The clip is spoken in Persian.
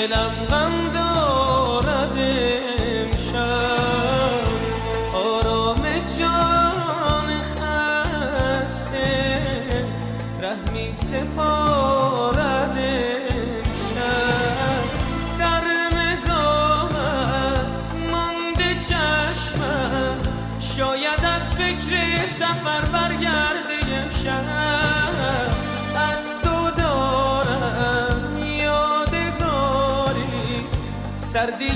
دلم غم دارد امشب، آرام جان خسته رحمی سپارد امشب. در نگاهت مانده چشمم، شاید از فکر سفر برگرده امشب. از تو دارم یادگاری، سردی